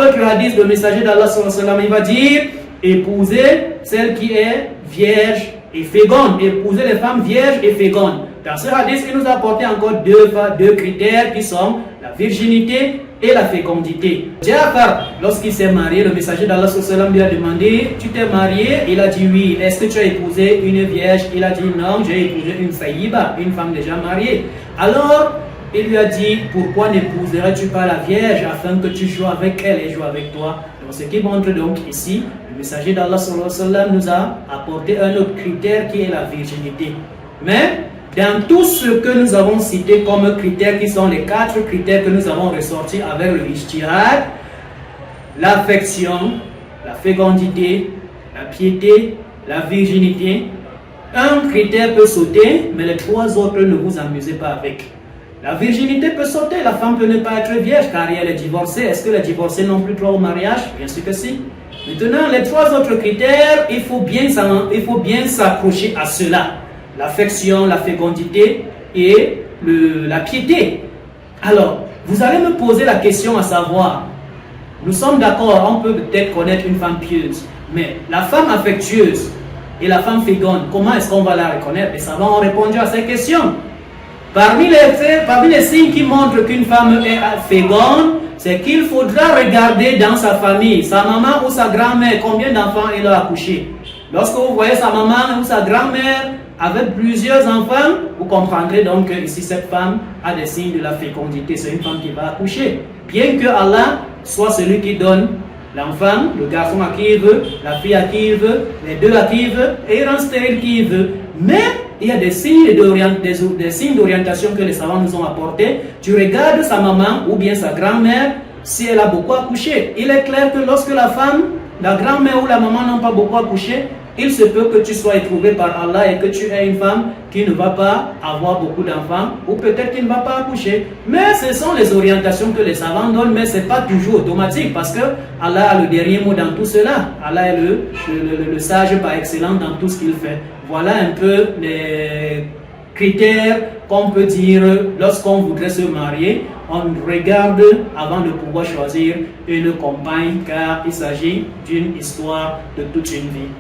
l'autre hadith, le messager d'Allah sallallahu alayhi wa sallam, il va dire, épousez celle qui est vierge et féconde. Épousez les femmes vierges et fécondes. Dans ce hadith, il nous a apporté encore deux critères qui sont la virginité et la fécondité. Ja'far, lorsqu'il s'est marié, le messager d'Allah sallallahu alayhi wa sallam lui a demandé, tu t'es marié? Il a dit oui. Est-ce que tu as épousé une vierge? Il a dit non, j'ai épousé une saïba, une femme déjà mariée. Alors, il lui a dit, pourquoi n'épouserais-tu pas la vierge afin que tu joues avec elle et joue avec toi? Donc, ce qui montre donc ici, le messager d'Allah sallallahu alayhi wa sallam nous a apporté un autre critère qui est la virginité. Mais, dans tout ce que nous avons cité comme critères, qui sont les 4 critères que nous avons ressortis avec le ijtihad, l'affection, la fécondité, la piété, la virginité, un critère peut sauter, mais les 3 autres ne vous amusez pas avec. La virginité peut sauter, la femme peut ne pas être vierge car elle est divorcée. Est-ce que les divorcés n'ont plus droit au mariage? Bien sûr que si. Maintenant, les 3 autres critères, il faut bien s'accrocher à cela. L'affection, la fécondité et la piété. Alors, vous allez me poser la question à savoir, nous sommes d'accord, on peut peut-être connaître une femme pieuse, mais la femme affectueuse et la femme féconde, comment est-ce qu'on va la reconnaître? Les savants ont répondu à ces questions. Parmi les signes qui montrent qu'une femme est féconde, c'est qu'il faudra regarder dans sa famille, sa maman ou sa grand-mère, combien d'enfants elle a accouché. Lorsque vous voyez sa maman ou sa grand-mère avec plusieurs enfants, vous comprendrez donc que ici cette femme a des signes de la fécondité. C'est une femme qui va accoucher. Bien que Allah soit celui qui donne l'enfant, le garçon à qui il veut, la fille à qui il veut, les deux à qui il veut, et il rend stérile qui il veut. Mais il y a des signes d'orientation que les savants nous ont apportés. Tu regardes sa maman ou bien sa grand-mère, si elle a beaucoup accouché. Il est clair que lorsque la femme, la grand-mère ou la maman n'ont pas beaucoup accouché, il se peut que tu sois éprouvé par Allah et que tu aies une femme qui ne va pas avoir beaucoup d'enfants ou peut-être qui ne va pas accoucher. Mais ce sont les orientations que les savants donnent, mais ce n'est pas toujours automatique parce que Allah a le dernier mot dans tout cela. Allah est le sage par excellence dans tout ce qu'il fait. Voilà un peu les critères qu'on peut dire lorsqu'on voudrait se marier. On regarde avant de pouvoir choisir une compagne car il s'agit d'une histoire de toute une vie.